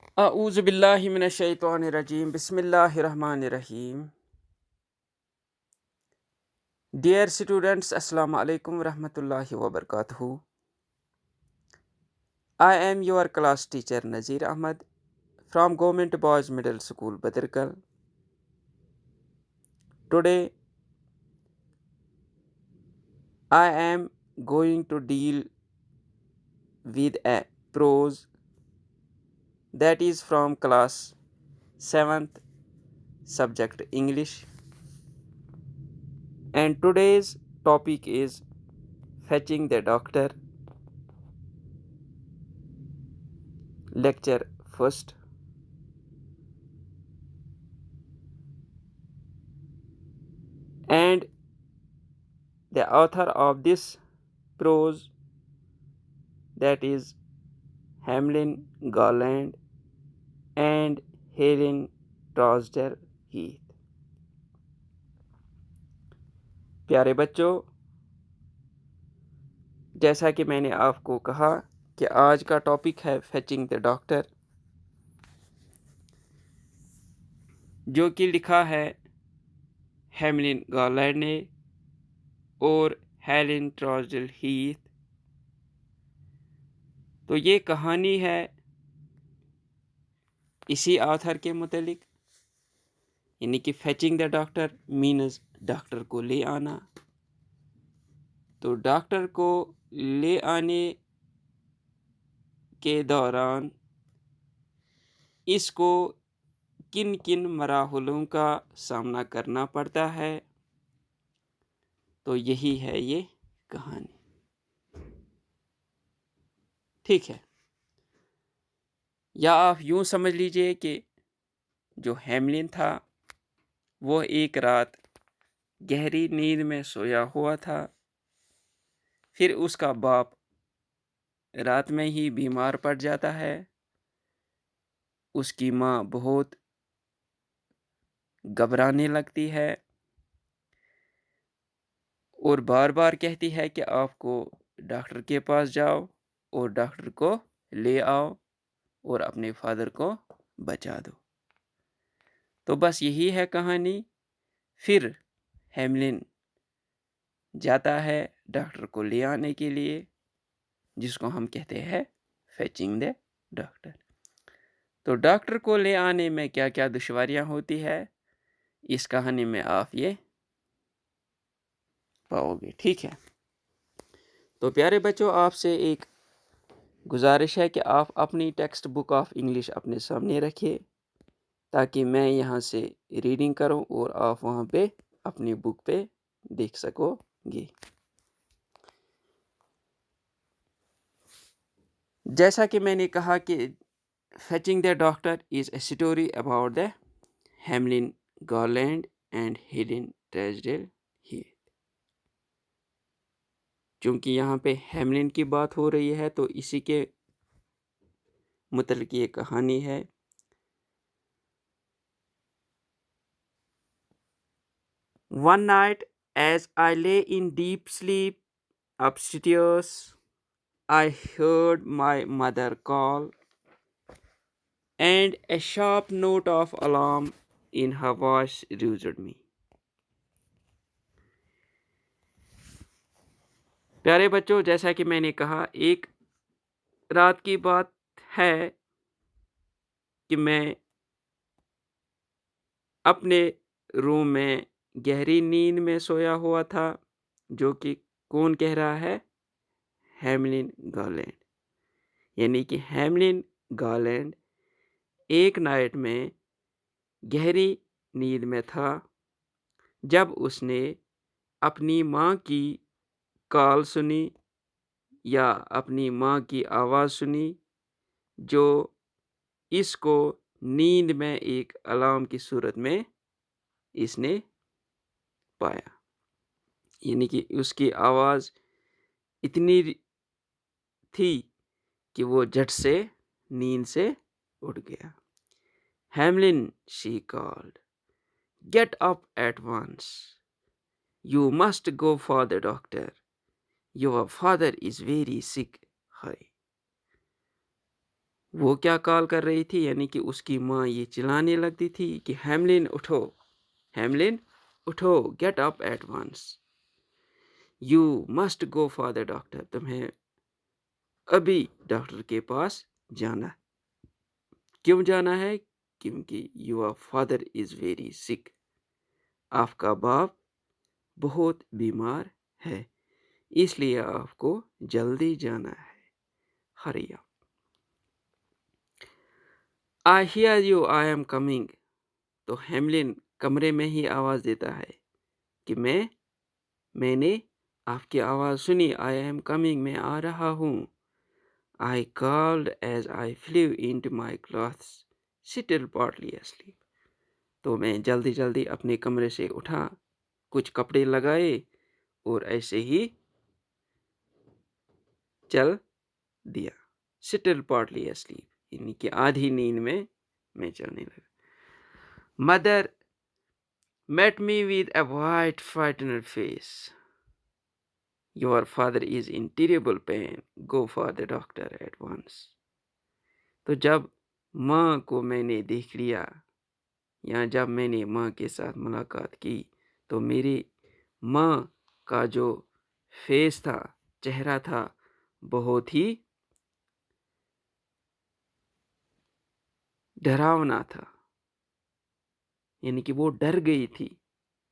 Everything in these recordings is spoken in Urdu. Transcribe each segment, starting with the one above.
اعوذ باللہ من الشیطان الرجیم بسم اللہ الرحمن الرحیم. ڈیئر اسٹوڈنٹس، السلام علیکم ورحمۃ اللہ وبرکاتہ. I am your class teacher Nazir Ahmad from government boys middle school Badarkal. Today I am going to deal with a prose that is from class 7th subject English, and today's topic is fetching the doctor. Lecture first. And the author of this prose, that is Hamlin Garland and Helen Trosdell Heath. پیارے بچوں، جیسا کہ میں نے آپ کو کہا کہ آج کا ٹاپک ہے فیچنگ دا ڈاکٹر، جو کہ لکھا ہے ہیملن گارلینڈ نے اور ہیلن ٹراسڈل ہیتھ. تو یہ کہانی ہے اسی آتھر کے متعلق، یعنی کہ fetching the doctor means doctor کو لے آنا. تو ڈاکٹر کو لے آنے کے دوران اس کو کن کن مراحلوں کا سامنا کرنا پڑتا ہے، تو یہی ہے یہ کہانی. ٹھیک ہے، یا آپ یوں سمجھ لیجئے کہ جو ہیملن تھا وہ ایک رات گہری نیند میں سویا ہوا تھا. پھر اس کا باپ رات میں ہی بیمار پڑ جاتا ہے. اس کی ماں بہت گھبرانے لگتی ہے اور بار بار کہتی ہے کہ آپ کو ڈاکٹر کے پاس جاؤ اور ڈاکٹر کو لے آؤ اور اپنے فادر کو بچا دو. تو بس یہی ہے کہانی. پھر ہیملن جاتا ہے ڈاکٹر کو لے آنے کے لیے، جس کو ہم کہتے ہیں فیچنگ دا ڈاکٹر. تو ڈاکٹر کو لے آنے میں کیا کیا دشواریاں ہوتی ہے، اس کہانی میں آپ یہ پاؤ گے. ٹھیک ہے، تو پیارے بچوں، آپ سے ایک گزارش ہے کہ آپ اپنی ٹیکسٹ بک آف انگلش اپنے سامنے رکھیے تاکہ میں یہاں سے ریڈنگ کروں اور آپ وہاں پہ اپنی بک پہ دیکھ سکو گے. جیسا کہ میں نے کہا کہ fetching the doctor is a story about the Hamlin Garland and Helen Trisdale Heath. چونکہ یہاں پہ ہیملن کی بات ہو رہی ہے تو اسی کے متعلق یہ کہانی ہے. One night, as I lay in deep sleep upstairs, I heard my mother call, and a sharp note of alarm in her voice roused me. پیارے بچوں، جیسا کہ میں نے کہا، ایک رات کی بات ہے کہ میں اپنے روم میں گہری نیند میں سویا ہوا تھا، جو کہ کون کہہ رہا ہے؟ ہیملن گارلینڈ. یعنی کہ ہیملن گارلینڈ ایک نائٹ میں گہری نیند میں تھا جب اس نے اپنی ماں کی کال سنی یا اپنی ماں کی آواز سنی، جو اس کو نیند میں ایک الارم کی صورت میں اس نے پایا. یعنی کہ اس کی آواز اتنی تھی کہ وہ جھٹ سے نیند سے اٹھ گیا. Hamlin, she called, get up at once. You must go for the doctor. Your father is very sick. Hurry. وہ کیا کال کر رہی تھی؟ یعنی کہ اس کی ماں یہ چلانے لگتی تھی کہ ہیملن اٹھو، ہیملن اٹھو، get up at once, you must go for the doctor, تمہیں ابھی ڈاکٹر کے پاس جانا۔ کیوں جانا ہے؟ کیونکہ یور فادر از ویری سک، آپ کا باپ بہت بیمار ہے، اس لیے آپ کو جلدی جانا ہے۔ Hurry up, I hear you, I am coming, تو ہیملن کمرے میں ہی آواز دیتا ہے کہ میں نے آپ کی آواز سنی، آئی ایم کمنگ، میں آ رہا ہوں۔ I called as I flew into my clothes, still partly asleep. تو میں جلدی جلدی اپنے کمرے سے اٹھا، کچھ کپڑے لگائے اور ایسے ہی چل دیا۔ Still partly asleep، یعنی کہ آدھی نیند میں چلنے لگا۔ Mother met me with a white frightened face. Your father is in terrible pain. Go for the doctor at once. تو جب ماں کو میں نے دیکھ لیا، یا جب میں نے ماں کے ساتھ ملاقات کی، تو میری ماں کا جو فیس تھا، چہرہ تھا، بہت ہی ڈراونا تھا، یعنی کہ وہ ڈر گئی تھی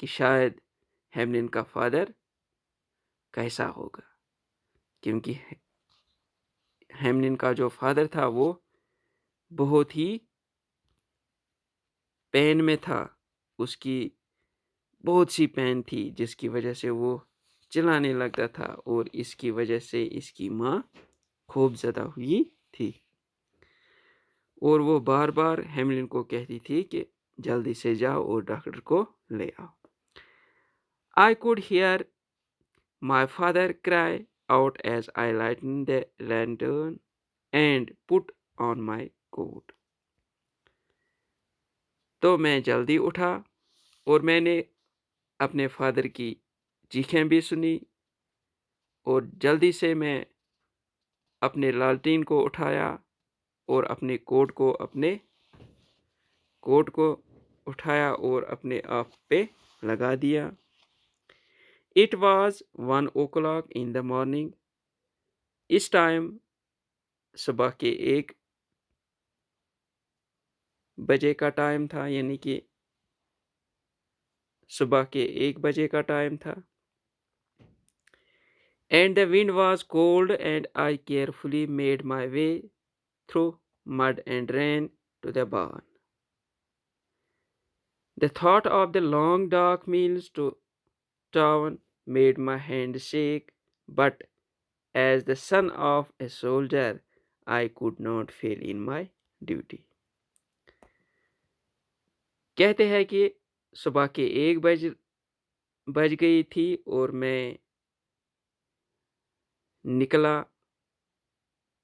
کہ شاید ہیملن کا فادر کیسا ہوگا، کیونکہ ہیملن کا جو فادر تھا وہ بہت ہی پین میں تھا، اس کی بہت سی پین تھی جس کی وجہ سے وہ چلانے لگتا تھا، اور اس کی وجہ سے اس کی ماں خوب زدہ ہوئی تھی، اور وہ بار بار ہیملن کو کہتی تھی کہ جلدی سے جاؤ اور ڈاکٹر کو لے آؤ۔ I could hear my father cry out as I lightened the lantern and put on my coat. تو میں جلدی اٹھا اور میں نے اپنے فادر کی چیخیں بھی سنی، اور جلدی سے میں اپنے لالٹین کو اٹھایا اور اپنے کوٹ کو اٹھایا اور اپنے آپ پہ لگا دیا۔ It was 1 o'clock in the morning. اس ٹائم صبح کے 1 بجے کا ٹائم تھا، یعنی کہ صبح کے 1 بجے کا ٹائم تھا۔ And the wind was cold and I carefully made my way through mud and rain to the barn. The thought of the long dark meals to town made my hand shake, but as the son of a soldier, I could not fail in my duty. کہتے ہیں کہ صبح کے 1 بج گئی تھی اور میں نکلا،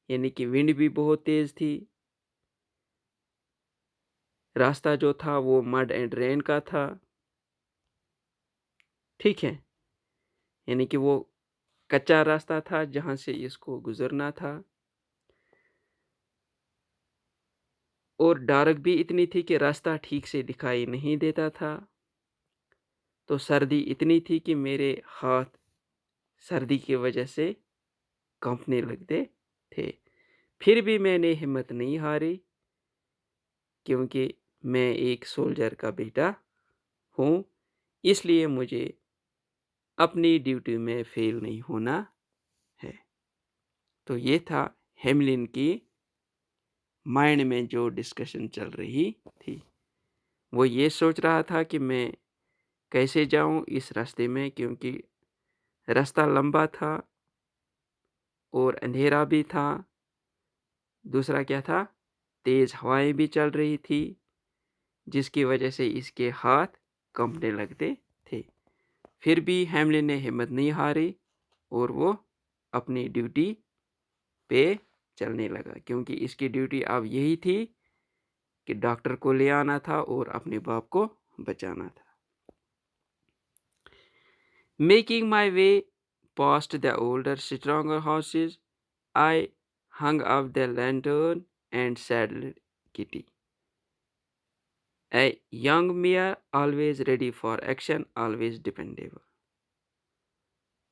یعنی کہ ونڈ بھی بہت تیز تھی، راستہ جو تھا وہ مڈ اینڈ رین کا تھا، ٹھیک ہے، یعنی کہ وہ کچا راستہ تھا جہاں سے اس کو گزرنا تھا، اور ڈارک بھی اتنی تھی کہ راستہ ٹھیک سے دکھائی نہیں دیتا تھا، تو سردی اتنی تھی کہ میرے ہاتھ سردی کی وجہ سے کانپنے لگتے تھے، پھر بھی میں نے ہمت نہیں ہاری، کیونکہ میں ایک سولجر کا بیٹا ہوں، اس لیے مجھے اپنی ڈیوٹی میں فیل نہیں ہونا ہے۔ تو یہ تھا ہیملن کی مائنڈ میں جو ڈسکشن چل رہی تھی، وہ یہ سوچ رہا تھا کہ میں کیسے جاؤں اس راستے میں، کیونکہ راستہ لمبا تھا اور اندھیرا بھی تھا، دوسرا کیا تھا، تیز ہوائیں بھی چل رہی تھی، جس کی وجہ سے اس کے ہاتھ کانپنے لگتے تھے، پھر بھی ہیملن نے ہمت نہیں ہاری اور وہ اپنی ڈیوٹی پہ چلنے لگا، کیونکہ اس کی ڈیوٹی اب یہی تھی کہ ڈاکٹر کو لے آنا تھا اور اپنے باپ کو بچانا تھا۔ Making my way past the older, stronger houses, I hung up the lantern and saddled Kitty. A young mare always ready for action, always dependable.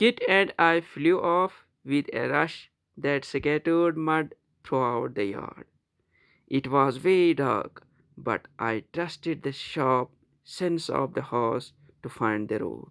Kit and I flew off with a rush that scattered mud throughout the yard. It was very dark, but I trusted the sharp sense of the horse to find the road.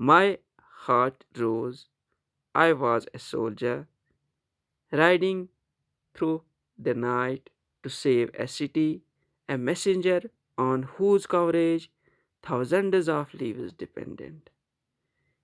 My heart rose. I was a soldier riding through the night to save a city, a messenger on whose coverage thousands of lives dependent.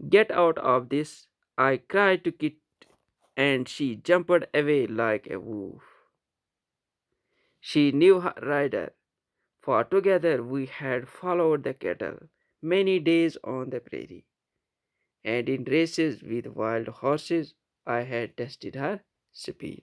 Get out of this, I cried to Kit, and she jumped away like a wolf. She knew her rider, for together we had followed the cattle many days on the prairie, and in races with wild horses I had tested her speed.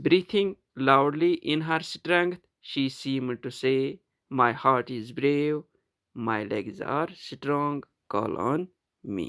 Breathing loudly in her strength, she seemed to say, My heart is brave, my legs are strong, call on me.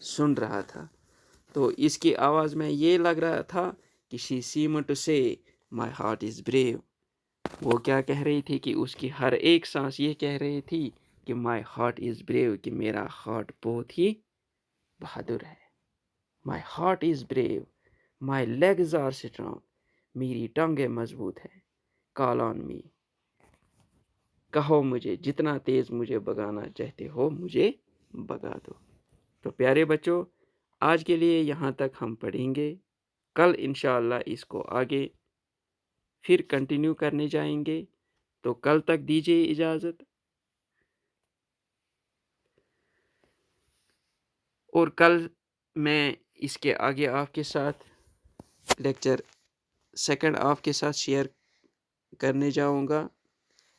سن رہا تھا، تو اس کی آواز میں یہ لگ رہا تھا کہ she seemed to say my heart is brave. وہ کیا کہہ رہی تھی کہ اس کی ہر ایک سانس یہ کہہ رہی تھی کہ my heart is brave، کہ میرا ہارٹ بہت ہی بہادر ہے. My heart is brave. My legs are strong. میری ٹانگیں مضبوط ہے. Call on me. کہو مجھے، جتنا تیز مجھے بگانا چاہتے ہو مجھے بگا دو. تو پیارے بچوں، آج کے لیے یہاں تک ہم پڑھیں گے. کل انشاءاللہ اس کو آگے پھر کنٹینیو کرنے جائیں گے. تو کل تک دیجیے اجازت، اور کل میں اس کے آگے آپ کے ساتھ لیکچر سیکنڈ آپ کے ساتھ شیئر کرنے جاؤں گا.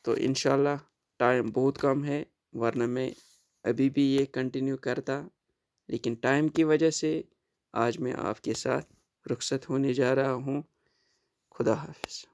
تو انشاءاللہ ٹائم بہت کم ہے، ورنہ میں ابھی بھی یہ کنٹینیو کرتا، لیکن ٹائم کی وجہ سے آج میں آپ کے ساتھ رخصت ہونے جا رہا ہوں. خدا حافظ.